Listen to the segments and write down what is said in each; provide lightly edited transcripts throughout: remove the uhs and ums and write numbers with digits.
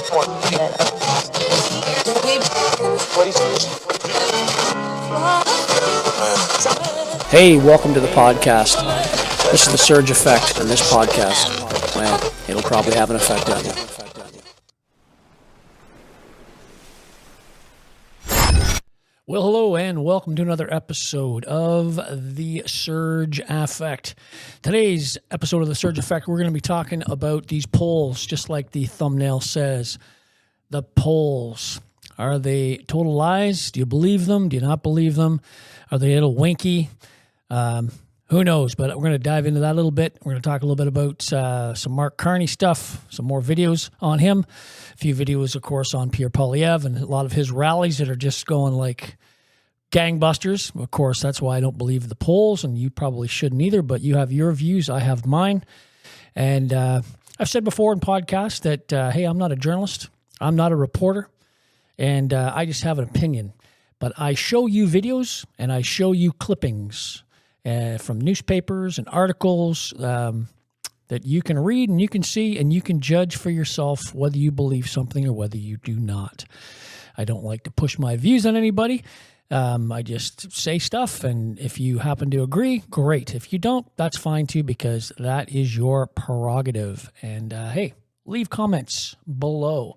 Hey, welcome to the podcast. This is the Surge Effect, and this podcast, well, it'll probably have an effect on you. Well, hello, and welcome to another episode of the Surge Effect. Today's episode of the Surge Effect, we're going to be talking about these polls, just like the thumbnail says. The polls. Are they total lies? Do you believe them? Do you not believe them? Are they a little winky? Who knows? But we're going to dive into that a little bit. We're going to talk a little bit about some Mark Carney stuff, some more videos on him, a few videos, of course, on Pierre Poilievre and a lot of his rallies that are just going like gangbusters. Of course, that's why I don't believe the polls, and you probably shouldn't either, but you have your views, I have mine. And I've said before in podcasts that, hey, I'm not a journalist, I'm not a reporter, and I just have an opinion. But I show you videos and I show you clippings from newspapers and articles that you can read and you can see and you can judge for yourself whether you believe something or whether you do not. I don't like to push my views on anybody. I just say stuff, and if you happen to agree, great. If you don't, that's fine too, because that is your prerogative. And hey, leave comments below.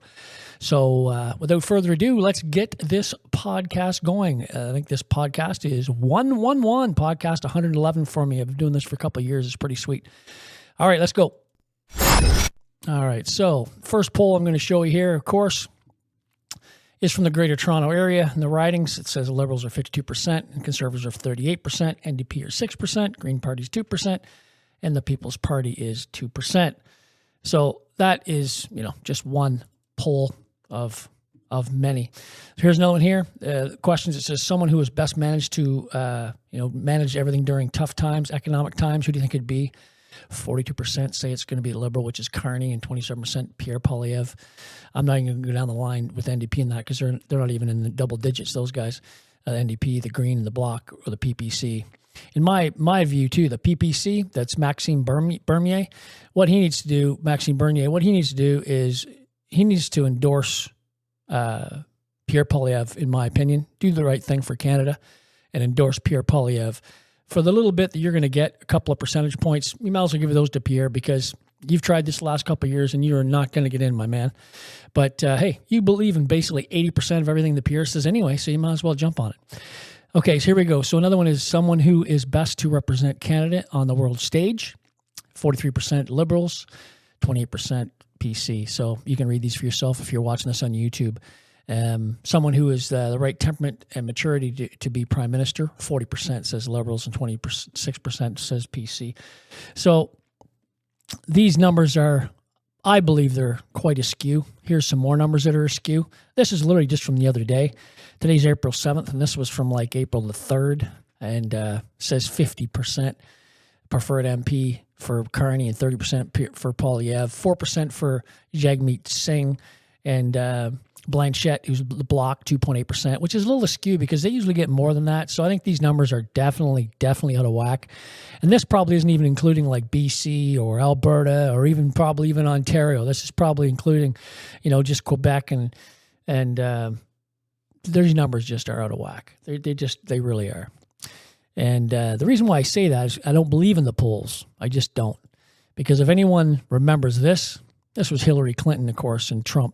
So without further ado, let's get this podcast going. I think this podcast is 111, podcast 111 for me. I've been doing this for a couple of years. It's pretty sweet. All right, let's go. All right, so first poll I'm going to show you here, of course, is from the Greater Toronto Area. In the ridings, it says Liberals are 52% and Conservatives are 38%, NDP are 6%, Green Party is 2%, and the People's Party is 2%. So that is, just one poll of many. Here's another one here. Questions. It says someone who has best managed to manage everything during tough times, economic times. Who do you think it'd be? 42% say it's going to be Liberal, which is Carney, and 27% Pierre Poilievre. I'm not even going to go down the line with NDP in that because they're not even in the double digits. Those guys, NDP, the Green, and the Bloc, or the PPC. In my view too, the PPC, that's Maxime Bernier. What he needs to do is he needs to endorse Pierre Poilievre, in my opinion, do the right thing for Canada and endorse Pierre Poilievre. For the little bit that you're going to get, a couple of percentage points, you might as well give those to Pierre because you've tried this the last couple of years and you're not going to get in, my man. But hey, you believe in basically 80% of everything that Pierre says anyway, so you might as well jump on it. Okay, so here we go. So another one is someone who is best to represent Canada on the world stage. 43% Liberals, 28% PC. So you can read these for yourself if you're watching this on YouTube. Someone who is the right temperament and maturity to be Prime Minister, 40% says Liberals and 26% says PC. So these numbers I believe they're quite askew. Here's some more numbers that are askew. This is literally just from the other day. Today's April 7th, and this was from like April the 3rd, and says 50% preferred MP for Carney and 30% for Poilievre, 4% for Jagmeet Singh, and Blanchette, who's the Bloc, 2.8%, which is a little askew because they usually get more than that. So I think these numbers are definitely out of whack. And this probably isn't even including like BC or Alberta or probably even Ontario. This is probably including, just Quebec and these numbers just are out of whack. They really are. And the reason why I say that is I don't believe in the polls. I just don't. Because if anyone remembers this was Hillary Clinton, of course, and Trump.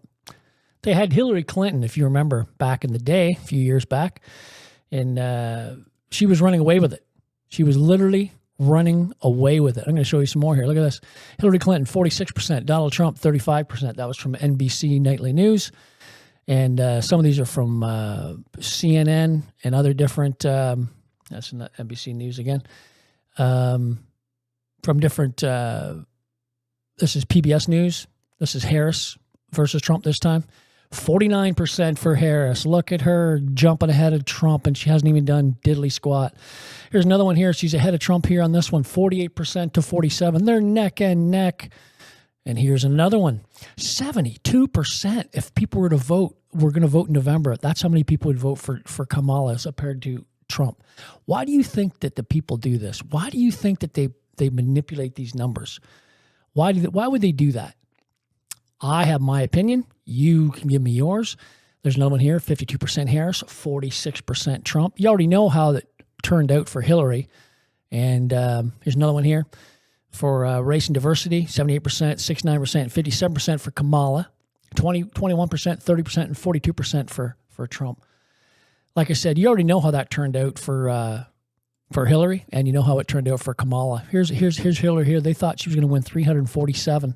They had Hillary Clinton, if you remember, back in the day, a few years back, and she was running away with it. She was literally running away with it. I'm going to show you some more here. Look at this. Hillary Clinton, 46%. Donald Trump, 35%. That was from NBC Nightly News. And some of these are from CNN and other different, that's not NBC News again, from different, this is PBS News. This is Harris versus Trump this time. 49% for Harris. Look at her jumping ahead of Trump, and she hasn't even done diddly squat. Here's another one here. She's ahead of Trump here on this one, 48% to 47%. They're neck and neck. And here's another one, 72%. If people were to vote, we're going to vote in November. That's how many people would vote for Kamala as compared to Trump. Why do you think that the people do this? Why do you think that they manipulate these numbers? Why would they do that? I have my opinion. You can give me yours. There's another one here, 52% Harris, 46% Trump. You already know how that turned out for Hillary. And here's another one here for race and diversity, 78%, 69%, 57% for Kamala, 21%, 30%, and 42% for Trump. Like I said, you already know how that turned out for Hillary, and you know how it turned out for Kamala. Here's Hillary here. They thought she was going to win 347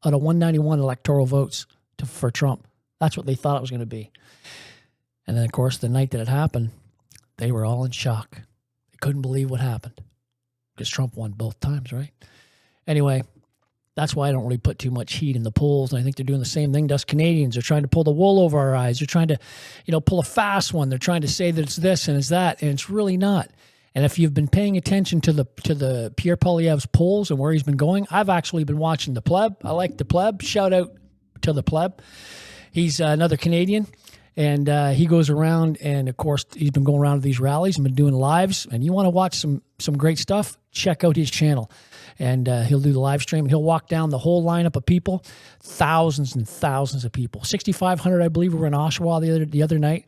out of 191 electoral votes for Trump. That's what they thought it was going to be. And then, of course, the night that it happened, they were all in shock. They couldn't believe what happened because Trump won both times, right? Anyway, that's why I don't really put too much heat in the polls. And I think they're doing the same thing to us Canadians. They're trying to pull the wool over our eyes. They're trying to, pull a fast one. They're trying to say that it's this and it's that, and it's really not. And if you've been paying attention to the Pierre Poilievre's polls and where he's been going, I've actually been watching the Pleb. I like the Pleb. Shout out to the Pleb. He's another Canadian, and he goes around, and of course he's been going around to these rallies and been doing lives. And you want to watch some great stuff? Check out his channel. And he'll do the live stream, and he'll walk down the whole lineup of people, thousands and thousands of people. 6,500, I believe, were in Oshawa the other night.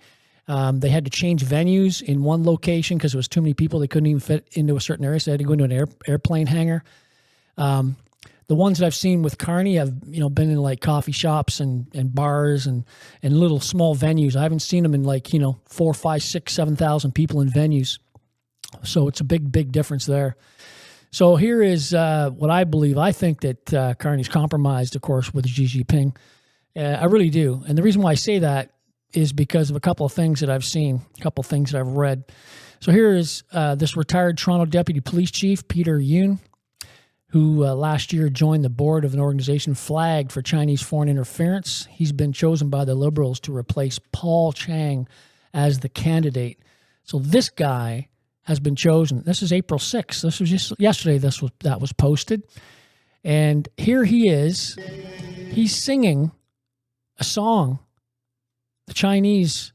They had to change venues in one location because there was too many people. They couldn't even fit into a certain area, so they had to go into an airplane hangar. The ones that I've seen with Carney have, been in like coffee shops and bars and little small venues. I haven't seen them in 4, 5, 6, 7,000 people in venues. So it's a big, big difference there. So here is what I believe. I think that Carney's compromised, of course, with Xi Jinping. I really do. And the reason why I say that is because of a couple of things that I've seen, a couple of things that I've read. So here is this retired Toronto Deputy Police Chief, Peter Yoon, who last year joined the board of an organization flagged for Chinese foreign interference. He's been chosen by the Liberals to replace Paul Chang as the candidate. So this guy has been chosen. This is April 6th. This was just yesterday that was posted. And here he is. He's singing a song, the Chinese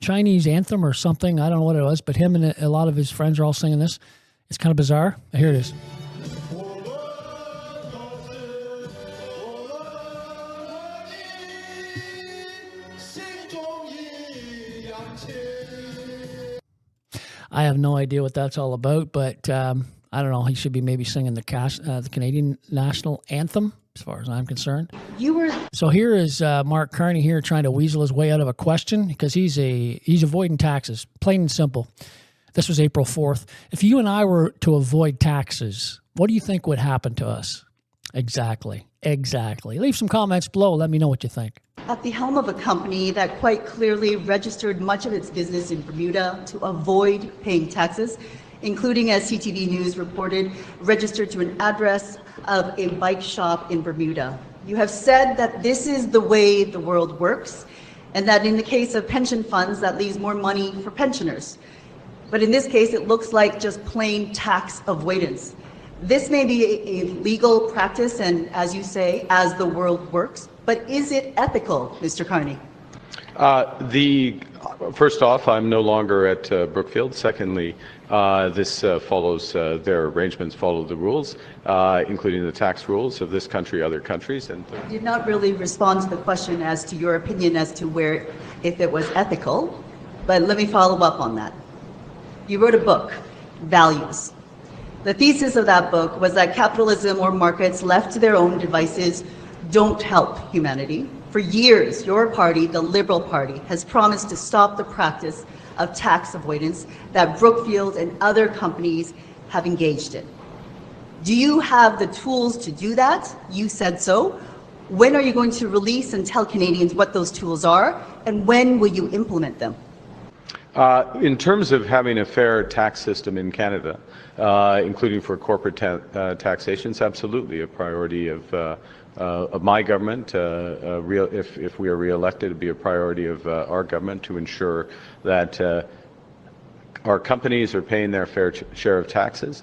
anthem or something. I don't know what it was, but him and a lot of his friends are all singing this. It's kind of bizarre. Here it is. I have no idea what that's all about, but I don't know. He should be maybe singing the Canadian national anthem, as far as I'm concerned. So here is Mark Carney here trying to weasel his way out of a question because he's avoiding taxes, plain and simple. This was April 4th. If you and I were to avoid taxes, what do you think would happen to us? Exactly. Leave some comments below. Let me know what you think. At the helm of a company that quite clearly registered much of its business in Bermuda to avoid paying taxes, including, as CTV News reported, registered to an address of a bike shop in Bermuda. You have said that this is the way the world works, and that in the case of pension funds, that leaves more money for pensioners. But in this case, it looks like just plain tax avoidance. This may be a legal practice, and as you say, as the world works, but is it ethical, Mr. Carney? First off, I'm no longer at Brookfield. Secondly, this follows their arrangements follow the rules, including the tax rules of this country, other countries. And you did not really respond to the question as to your opinion as to if it was ethical, but let me follow up on that. You wrote a book, Values. The thesis of that book was that capitalism or markets left to their own devices don't help humanity. For years, your party, the Liberal Party, has promised to stop the practice of tax avoidance that Brookfield and other companies have engaged in. Do you have the tools to do that? You said so. When are you going to release and tell Canadians what those tools are, and when will you implement them? In terms of having a fair tax system in Canada, including for corporate taxation, it's absolutely a priority of my government. If we are re-elected, it'd be a priority of our government to ensure that our companies are paying their fair share of taxes.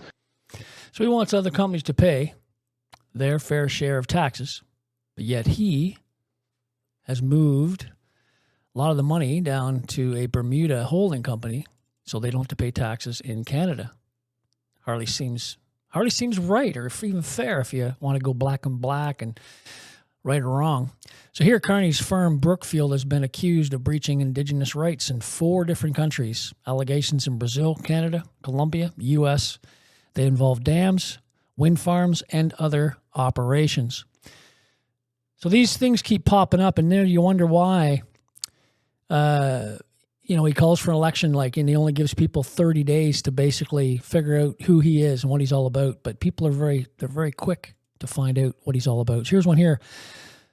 So he wants other companies to pay their fair share of taxes, but yet he has moved a lot of the money down to a Bermuda holding company so they don't have to pay taxes in Canada. Hardly seems right or even fair if you want to go black and right or wrong. So here, Carney's firm Brookfield has been accused of breaching Indigenous rights in 4 different countries. Allegations in Brazil, Canada, Colombia, U.S. They involve dams, wind farms, and other operations. So these things keep popping up, and then you wonder why. He calls for an election, and he only gives people 30 days to basically figure out who he is and what he's all about. But people are very quick to find out what he's all about. So here's one here.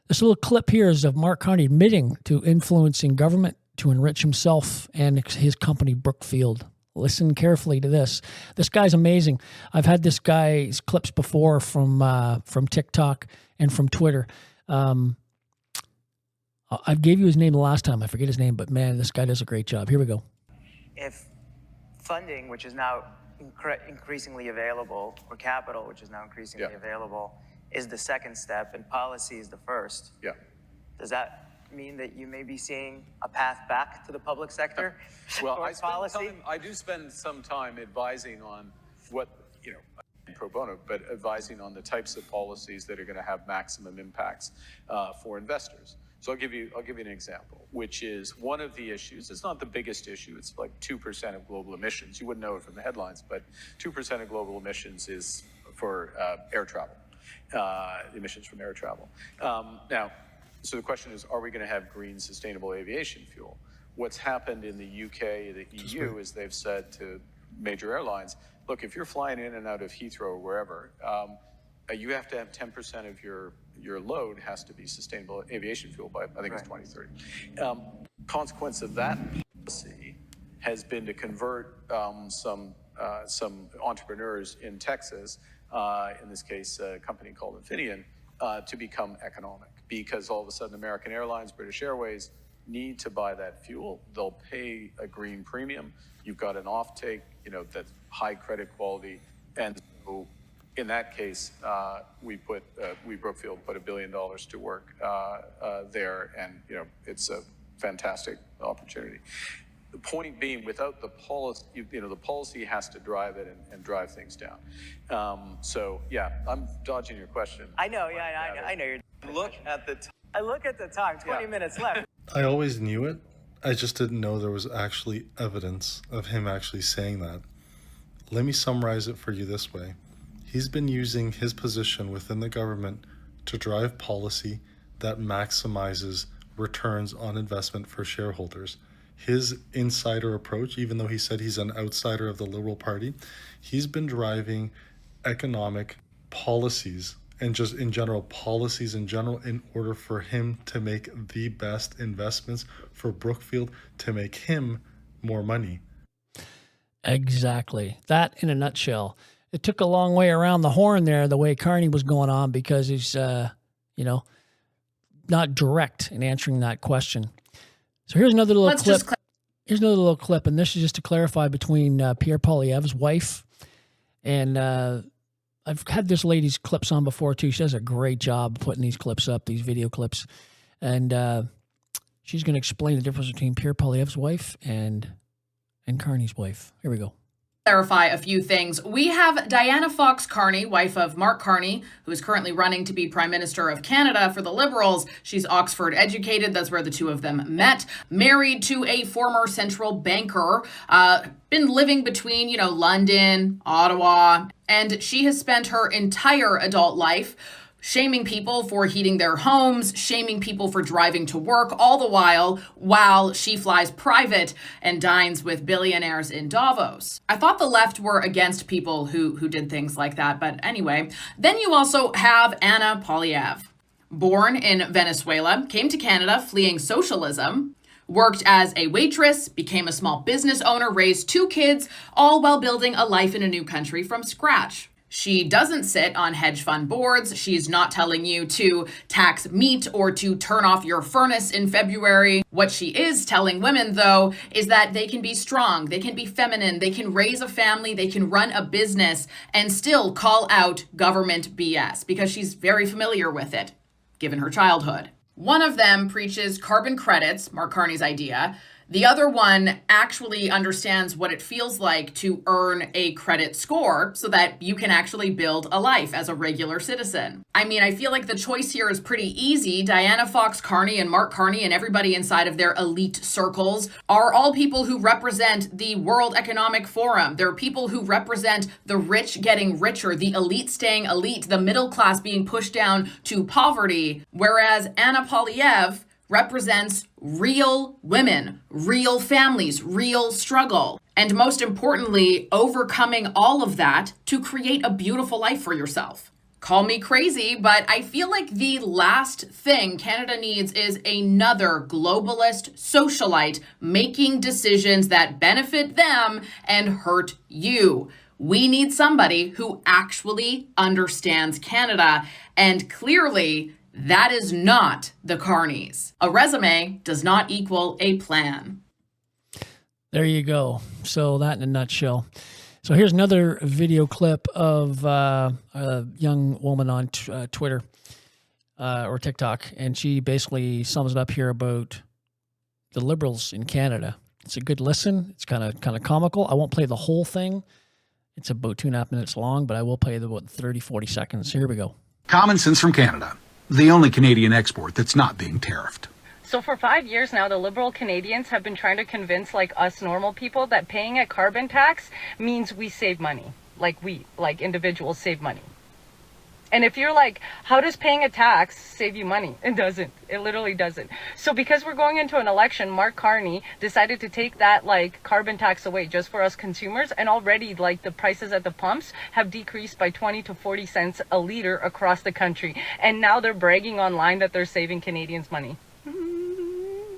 This little clip here is of Mark Carney admitting to influencing government to enrich himself and his company Brookfield. Listen carefully to this. This guy's amazing. I've had this guy's clips before from TikTok and from Twitter. I gave you his name the last time. I forget his name, but man, this guy does a great job. Here we go. If funding, which is now increasingly available, or capital, which is now increasingly available, is the second step and policy is the first, does that mean that you may be seeing a path back to the public sector? Well, I do spend some time advising on what, pro bono, but advising on the types of policies that are going to have maximum impacts for investors. So I'll give you an example, which is one of the issues. It's not the biggest issue. It's like 2% of global emissions. You wouldn't know it from the headlines, but 2% of global emissions is for air travel, emissions from air travel. Now, so the question is, are we going to have green, sustainable aviation fuel? What's happened in the UK, the EU, is they've said to major airlines, look, if you're flying in and out of Heathrow or wherever, you have to have 10% of your load has to be sustainable aviation fuel by, I think it's 2030. Consequence of that policy has been to convert some entrepreneurs in Texas, in this case, a company called Infineon, to become economic, because all of a sudden American Airlines, British Airways need to buy that fuel. They'll pay a green premium. You've got an offtake, that's high credit quality, and so in that case, we Brookfield put $1 billion to work there, and it's a fantastic opportunity. The point being, without the policy, the policy has to drive it and drive things down. So yeah, I'm dodging your question. I know, I know. Look at the I look at the time. 20 minutes left. I always knew it. I just didn't know there was actually evidence of him actually saying that. Let me summarize it for you this way. He's been using his position within the government to drive policy that maximizes returns on investment for shareholders. His insider approach, even though he said he's an outsider of the Liberal Party, he's been driving economic policies and just in general policies in general in order for him to make the best investments for Brookfield to make him more money. Exactly. That in a nutshell. It took a long way around the horn there, the way Carney was going on, because he's, not direct in answering that question. So here's another little clip. Here's another little clip, and this is just to clarify between Pierre Poilievre's wife and I've had this lady's clips on before too. She does a great job putting these clips up, these video clips, and she's going to explain the difference between Pierre Poilievre's wife and Carney's wife. Here we go. Clarify a few things. We have Diana Fox Carney, wife of Mark Carney, who is currently running to be Prime Minister of Canada for the Liberals. She's Oxford educated. That's where the two of them met. Married to a former central banker. Been living between, London, Ottawa, and she has spent her entire adult life shaming people for heating their homes, shaming people for driving to work, all the while she flies private and dines with billionaires in Davos. I thought the left were against people who did things like that, but anyway. Then you also have Anna Poilievre. Born in Venezuela, came to Canada fleeing socialism, worked as a waitress, became a small business owner, raised 2 kids, all while building a life in a new country from scratch. She doesn't sit on hedge fund boards. She's not telling you to tax meat or to turn off your furnace in February. What she is telling women, though, is that they can be strong, they can be feminine, they can raise a family, they can run a business and still call out government BS because she's very familiar with it, given her childhood. One of them preaches carbon credits, Mark Carney's idea. The other one actually understands what it feels like to earn a credit score so that you can actually build a life as a regular citizen. I mean, I feel like the choice here is pretty easy. Diana Fox Carney and Mark Carney and everybody inside of their elite circles are all people who represent the World Economic Forum. They're people who represent the rich getting richer, the elite staying elite, the middle class being pushed down to poverty, whereas Anna Poilievre represents real women, real families, real struggle, and most importantly, overcoming all of that to create a beautiful life for yourself. Call me crazy, but I feel like the last thing Canada needs is another globalist socialite making decisions that benefit them and hurt you. We need somebody who actually understands Canada, and clearly, that is not the Carneys. A resume does not equal a plan. There you go. So that in a nutshell. So here's another video clip of a young woman on Twitter or TikTok, and she basically sums it up here about the Liberals in Canada. It's a good listen. It's kind of comical. I won't play the whole thing. It's about 2.5 minutes long, but I will play about 30, 40 seconds. Here we go. Common sense from Canada. The only Canadian export that's not being tariffed. So for 5 years now, the Liberal Canadians have been trying to convince us normal people that paying a carbon tax means we save money. Like individuals save money. And if you're like, how does paying a tax save you money? It doesn't. It literally doesn't. So because we're going into an election, Mark Carney decided to take that carbon tax away just for us consumers. And already the prices at the pumps have decreased by 20 to 40 cents a liter across the country. And now they're bragging online that they're saving Canadians money.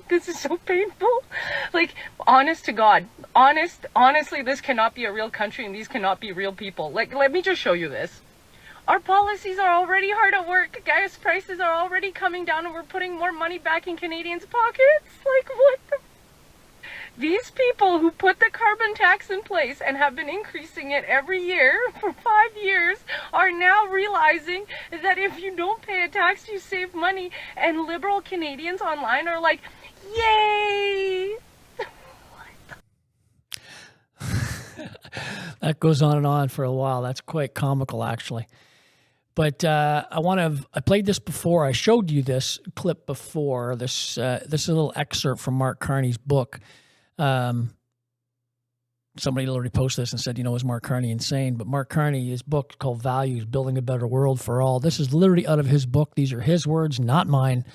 This is so painful. Honest to God, honestly, this cannot be a real country and these cannot be real people. Let me just show you this. Our policies are already hard at work. Gas prices are already coming down and we're putting more money back in Canadians' pockets. What the... These people who put the carbon tax in place and have been increasing it every year for 5 years are now realizing that if you don't pay a tax, you save money. And Liberal Canadians online are like, yay! That goes on and on for a while. That's quite comical, actually. But I played this before. I showed you this clip before. This is a little excerpt from Mark Carney's book. Somebody already posted this and said, is Mark Carney insane? But Mark Carney, his book called Values, Building a Better World for All. This is literally out of his book. These are his words, not mine.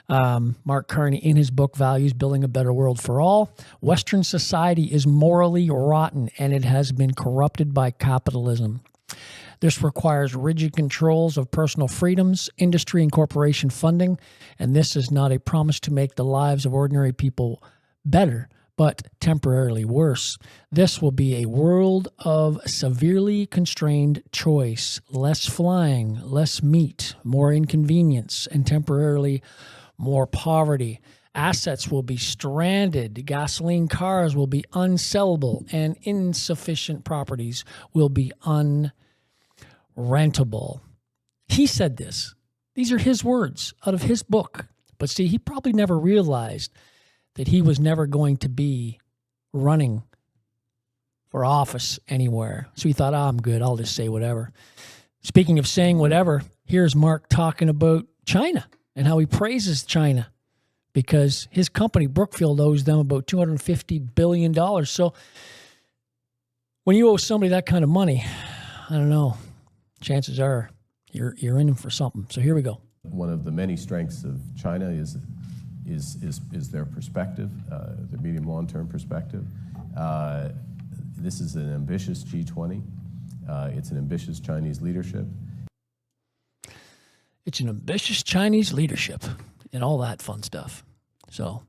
Mark Carney, in his book, Values, Building a Better World for All. Western society is morally rotten, and it has been corrupted by capitalism. This requires rigid controls of personal freedoms, industry and corporation funding, and this is not a promise to make the lives of ordinary people better, but temporarily worse. This will be a world of severely constrained choice, less flying, less meat, more inconvenience, and temporarily more poverty. Assets will be stranded, gasoline cars will be unsellable, and insufficient properties will be unrentable. He said this. These are his words out of his book. But see, he probably never realized that he was never going to be running for office anywhere. So he thought, I'm good. I'll just say whatever. Speaking of saying whatever, here's Mark talking about China and how he praises China because his company, Brookfield, owes them about $250 billion. So when you owe somebody that kind of money, I don't know, chances are you're in them for something. So here we go. One of the many strengths of China is their perspective, their medium long-term perspective. This is an ambitious G20. It's an ambitious Chinese leadership. It's an ambitious Chinese leadership and all that fun stuff. So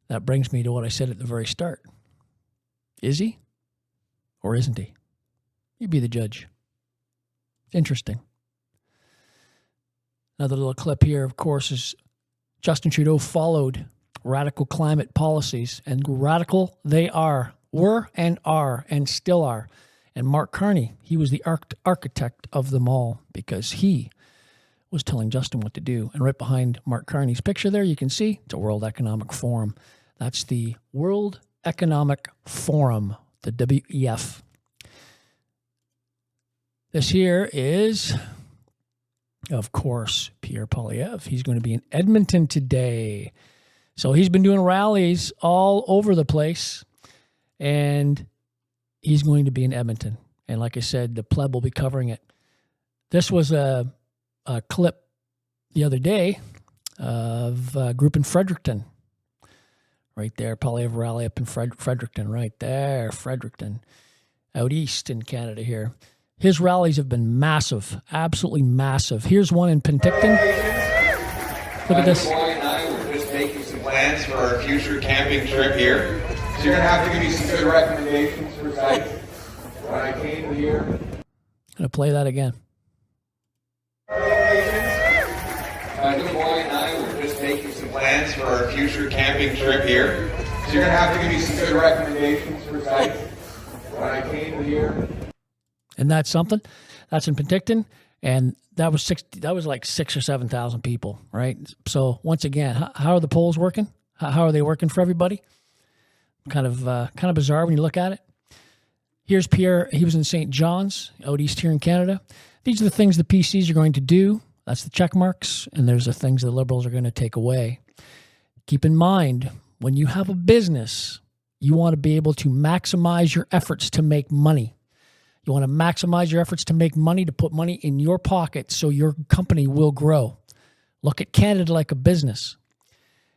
that brings me to what I said at the very start. Is he or isn't he? You be the judge. It's interesting. Another little clip here, of course, is Justin Trudeau followed radical climate policies, and radical they were and still are. And Mark Carney, he was the architect of them all because he was telling Justin what to do. And right behind Mark Carney's picture there, you can see it's a World Economic Forum. That's the World Economic Forum, the WEF. This here is, of course, Pierre Poilievre. He's going to be in Edmonton today. So he's been doing rallies all over the place, and he's going to be in Edmonton. And like I said, the pleb will be covering it. This was a clip the other day of a group in Fredericton. Right there, Poilievre rally up in Fredericton, right there, Fredericton, out east in Canada here. His rallies have been massive, absolutely massive. Here's one in Penticton. Look at this. Owen and I were just making some plans for our future camping trip here. So you're going to have to give me some good recommendations for sites. When I came here. I'm going to play that again. Owen and I were just making some plans for our future camping trip here. So you're going to have to give me some good recommendations for sites. When I came here. And that's something. That's in Penticton, and that was like 6,000 or 7,000 people, right? So once again, how are the polls working? How are they working for everybody? Kind of bizarre when you look at it. Here's Pierre. He was in St. John's, out east here in Canada. These are the things the PCs are going to do. That's the check marks, and there's the things the Liberals are going to take away. Keep in mind, when you have a business, you want to be able to maximize your efforts to make money. You want to maximize your efforts to make money, to put money in your pocket so your company will grow. Look at Canada like a business.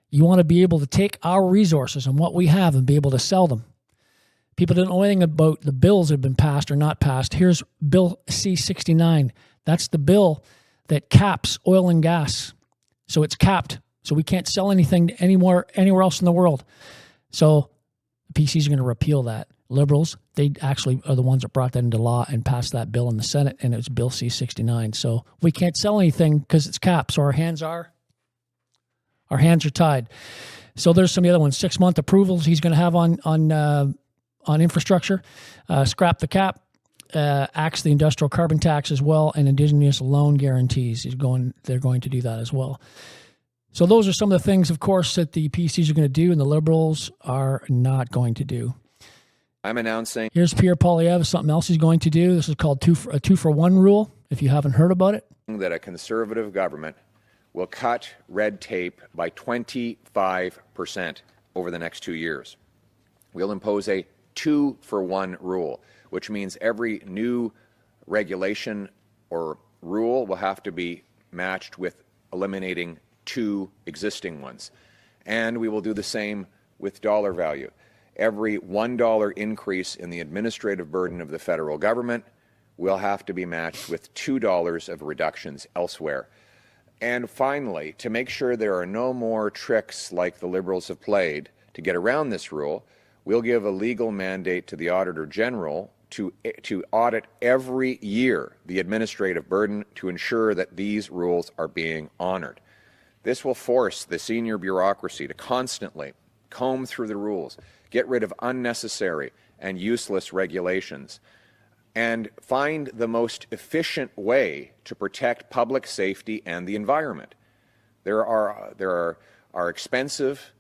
You want to be able to take our resources and what we have and be able to sell them. People don't know anything about the bills that have been passed or not passed. Here's Bill C-69. That's the bill that caps oil and gas. So it's capped. So we can't sell anything anywhere else in the world. So the PCs are going to repeal that. Liberals, they actually are the ones that brought that into law and passed that bill in the Senate, and it was Bill C-69. So we can't sell anything because it's capped. So our hands are tied. So there's some of the other ones. 6-month approvals he's going to have on infrastructure, scrap the cap, axe the industrial carbon tax as well, and indigenous loan guarantees. They're going to do that as well. So those are some of the things, of course, that the PCs are going to do, and the Liberals are not going to do. I'm announcing. Here's Pierre Poilievre, something else he's going to do. This is called a 2-for-1 rule, if you haven't heard about it. That a conservative government will cut red tape by 25% over the next 2 years. We'll impose a 2-for-1 rule, which means every new regulation or rule will have to be matched with eliminating 2 existing ones. And we will do the same with dollar value. Every $1 increase in the administrative burden of the federal government will have to be matched with $2 of reductions elsewhere. And finally, to make sure there are no more tricks like the Liberals have played to get around this rule, we'll give a legal mandate to the Auditor General to audit every year the administrative burden to ensure that these rules are being honored. This will force the senior bureaucracy to constantly comb through the rules, get rid of unnecessary and useless regulations, and find the most efficient way to protect public safety and the environment. There are expensive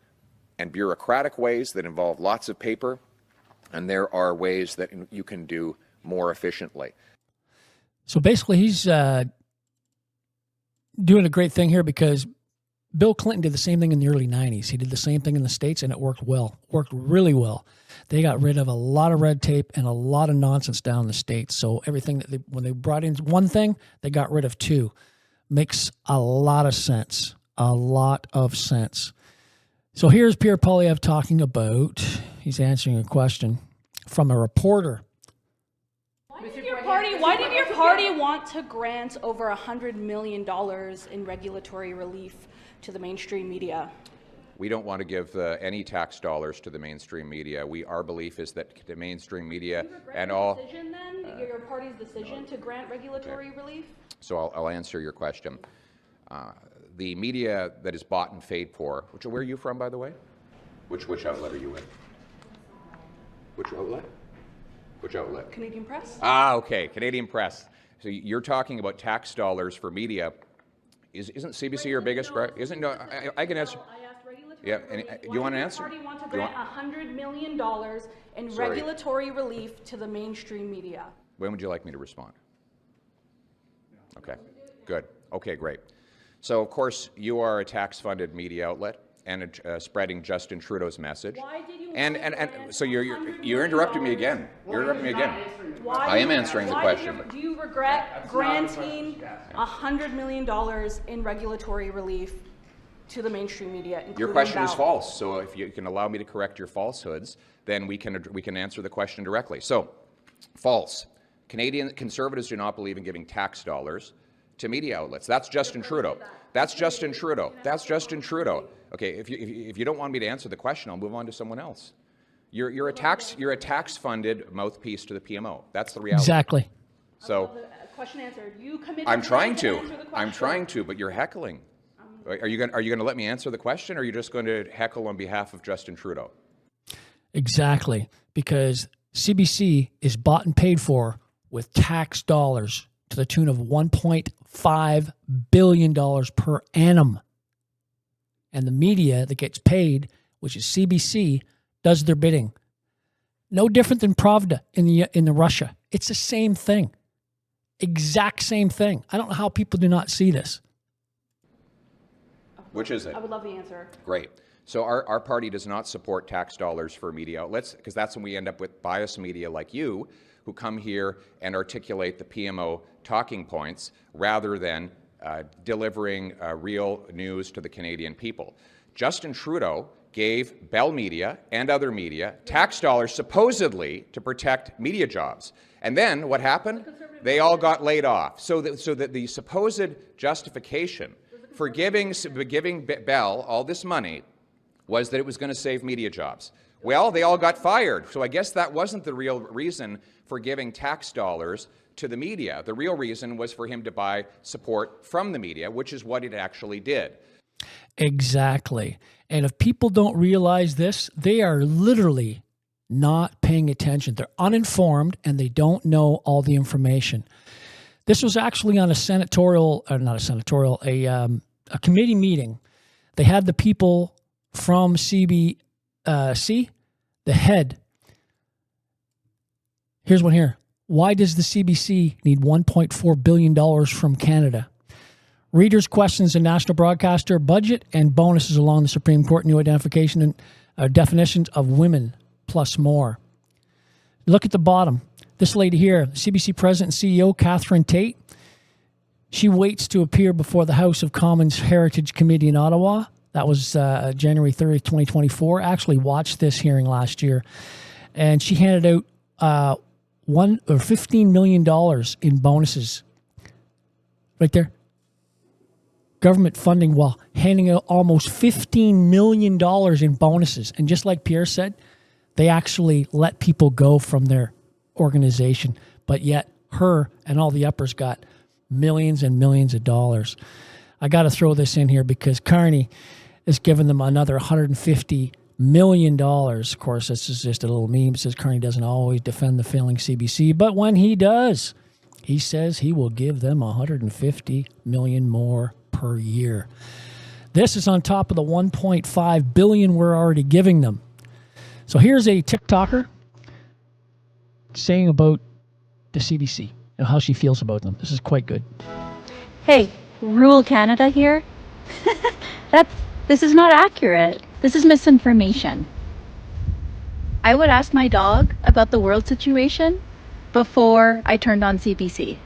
and bureaucratic ways that involve lots of paper, and there are ways that you can do more efficiently. So basically, he's doing a great thing here because Bill Clinton did the same thing in the early 90s. He did the same thing in the States, and it worked well, worked really well. They got rid of a lot of red tape and a lot of nonsense down in the States. So everything that when they brought in one thing, they got rid of 2. Makes a lot of sense, a lot of sense. So here's Pierre Poilievre talking about, he's answering a question from a reporter. Why did your party want to grant over $100 million in regulatory relief to the mainstream media? We don't want to give any tax dollars to the mainstream media. Our belief is that the mainstream media and all... Your party's decision to grant regulatory relief? So I'll answer your question. The media that is bought and paid for, where are you from, by the way? Which outlet are you in? Which outlet? Which outlet? Canadian Press. Okay, Canadian Press. So you're talking about tax dollars for media. Isn't CBC your biggest? Isn't no? I can answer. I asked regulatory Yeah, and you want an answer? Why does your party want to grant $100 million in regulatory relief to the mainstream media? When would you like me to respond? Okay, good. Okay, great. So, of course, you are a tax-funded media outlet and spreading Justin Trudeau's message. Why did you and so you're interrupting me again. You're interrupting me again. I am answering the question. Do you regret granting $100 million in regulatory relief to the mainstream media? Your question is false. So if you can allow me to correct your falsehoods, then we can answer the question directly. So, false. Canadian Conservatives do not believe in giving tax dollars to media outlets. That's Justin Trudeau. That's Justin Trudeau. That's Justin Trudeau. Okay, if you don't want me to answer the question, I'll move on to someone else. You're a tax-funded mouthpiece to the PMO. That's the reality. Exactly. So, question answered. You committed. I'm trying to, but you're heckling. Are you going to let me answer the question, or are you just going to heckle on behalf of Justin Trudeau? Exactly, because CBC is bought and paid for with tax dollars to the tune of $1.5 billion per annum. And the media that gets paid, which is CBC, does their bidding. No different than Pravda in the Russia. It's the same thing. Exact same thing. I don't know how people do not see this. Which is it? I would love the answer. Great. So our party does not support tax dollars for media outlets, because that's when we end up with biased media like you, who come here and articulate the PMO talking points rather than delivering real news to the Canadian people. Justin Trudeau gave Bell Media and other media tax dollars supposedly to protect media jobs. And then what happened? They all got laid off. So that the supposed justification for giving Bell all this money was that it was going to save media jobs. Well, they all got fired. So I guess that wasn't the real reason for giving tax dollars to the media. The real reason was for him to buy support from the media, which is what it actually did. Exactly. And if people don't realize this, they are literally not paying attention. They're uninformed and they don't know all the information. This was actually on a a committee meeting. They had the people from CBC, the head. Here's one here. Why does the CBC need $1.4 billion from Canada? Readers' questions the national broadcaster budget and bonuses along the Supreme Court new identification and definitions of women plus more. Look at the bottom. This lady here, CBC President and CEO Catherine Tate, she waits to appear before the House of Commons Heritage Committee in Ottawa. That was January 30th, 2024. I actually watched this hearing last year. And she handed out $15 million in bonuses. Right there. Government funding while handing out almost $15 million in bonuses. And just like Pierre said, they actually let people go from their organization. But yet her and all the uppers got millions and millions of dollars. I got to throw this in here because Carney has given them another $150 million. Of course, this is just a little meme. It says Carney doesn't always defend the failing CBC, but when he does, he says he will give them $150 million more per year. This is on top of the $1.5 billion we're already giving them. So here's a TikToker saying about the CBC and how she feels about them. This is quite good. Hey, rural Canada here. This is not accurate. This is misinformation. I would ask my dog about the world situation before I turned on CBC.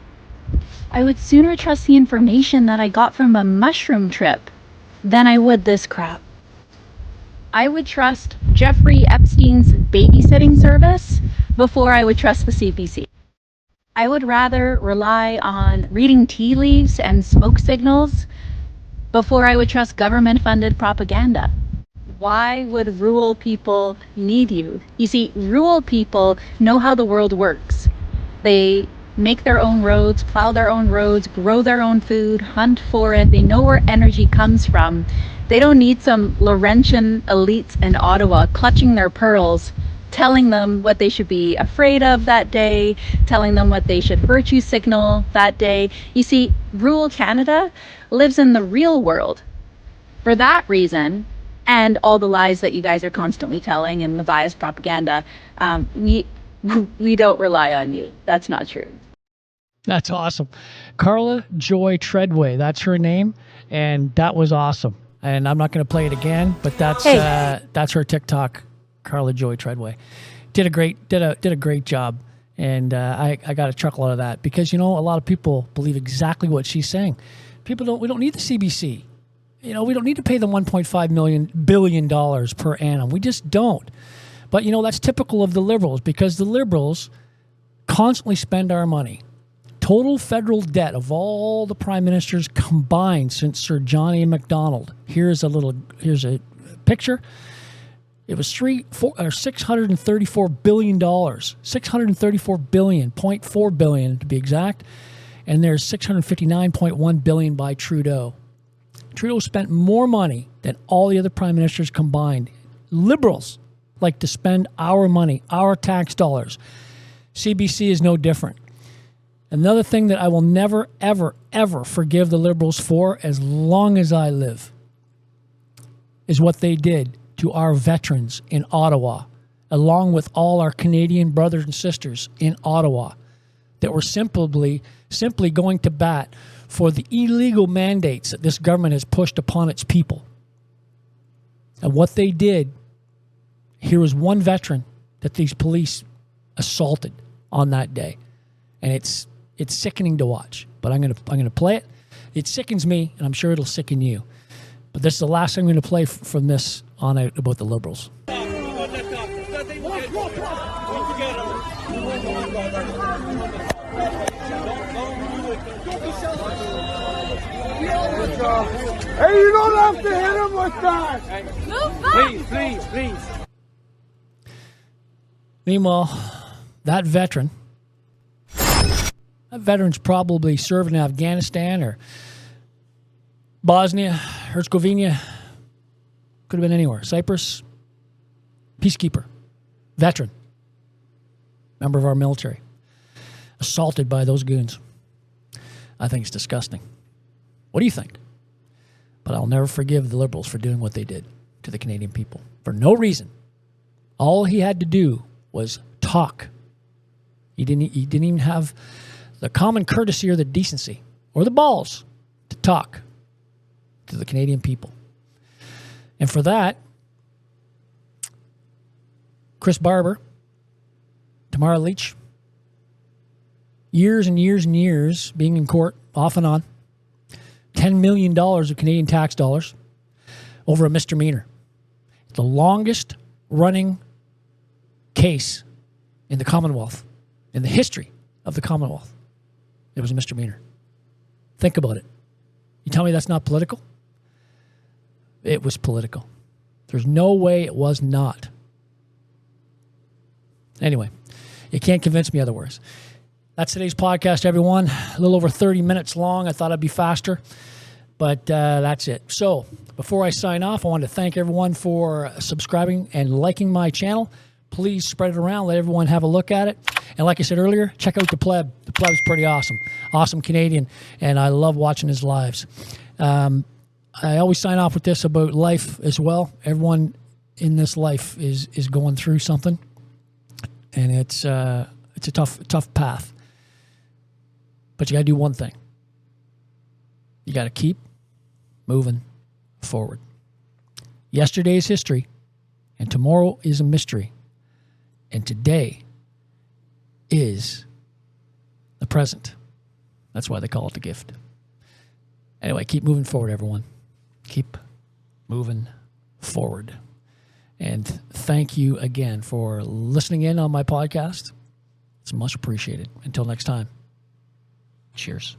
I would sooner trust the information that I got from a mushroom trip than I would this crap. I would trust Jeffrey Epstein's babysitting service before I would trust the CBC. I would rather rely on reading tea leaves and smoke signals before I would trust government-funded propaganda. Why would rural people need you? You see, rural people know how the world works. They make their own roads, plow their own roads, grow their own food, hunt for it. They know where energy comes from. They don't need some Laurentian elites in Ottawa clutching their pearls, telling them what they should be afraid of that day, telling them what they should virtue signal that day. You see, rural Canada lives in the real world. For that reason, and all the lies that you guys are constantly telling and the biased propaganda, we don't rely on you. That's not true. That's awesome. Carla Joy Treadway, that's her name, and that was awesome. And I'm not going to play it again, but that's her TikTok, Carla Joy Treadway. Did a great job, and I got a chuckle out of that because a lot of people believe exactly what she's saying. We don't need the CBC. We don't need to pay them $1.5 billion per annum. We just don't. But that's typical of the Liberals because the Liberals constantly spend our money. Total federal debt of all the prime ministers combined since Sir John A. Macdonald. Here's a picture. It was $634 billion, $634.4 billion to be exact, and there's $659.1 billion by Trudeau. Trudeau spent more money than all the other prime ministers combined. Liberals like to spend our money, our tax dollars. CBC is no different. Another thing that I will never, ever, ever forgive the Liberals for as long as I live is what they did to our veterans in Ottawa, along with all our Canadian brothers and sisters in Ottawa that were simply going to bat for the illegal mandates that this government has pushed upon its people. And what they did, here was one veteran that these police assaulted on that day. And it's sickening to watch, but I'm gonna play it. It sickens me, and I'm sure it'll sicken you. But this is the last thing I'm going to play from this on out about the Liberals. Hey, you don't have to hit him with that. Move back. Please. Meanwhile, that veteran's probably serving in Afghanistan or Bosnia, Herzegovina, could have been anywhere. Cyprus, peacekeeper, veteran, member of our military, assaulted by those goons. I think it's disgusting. What do you think? But I'll never forgive the Liberals for doing what they did to the Canadian people for no reason. All he had to do was talk. He didn't even have the common courtesy or the decency or the balls to talk to the Canadian people. And for that, Chris Barber, Tamara Leach, years and years and years being in court off and on, $10 million of Canadian tax dollars over a misdemeanor. The longest running case in the Commonwealth, in the history of the Commonwealth. It was a misdemeanor. Think about it. You tell me that's not political? It was political. There's no way it was not. Anyway, you can't convince me otherwise. That's today's podcast, everyone. A little over 30 minutes long. I thought I'd be faster, but that's it. So before I sign off, I want to thank everyone for subscribing and liking my channel. Please spread it around. Let everyone have a look at it. And like I said earlier, check out The Pleb. The Pleb's pretty awesome. Awesome Canadian, and I love watching his lives. I always sign off with this about life as well. Everyone in this life is going through something, and it's a tough path. But you got to do one thing. You got to keep moving forward. Yesterday is history, and tomorrow is a mystery, and today is the present. That's why they call it the gift. Anyway, keep moving forward, everyone. Keep moving forward. And thank you again for listening in on my podcast. It's much appreciated. Until next time, cheers.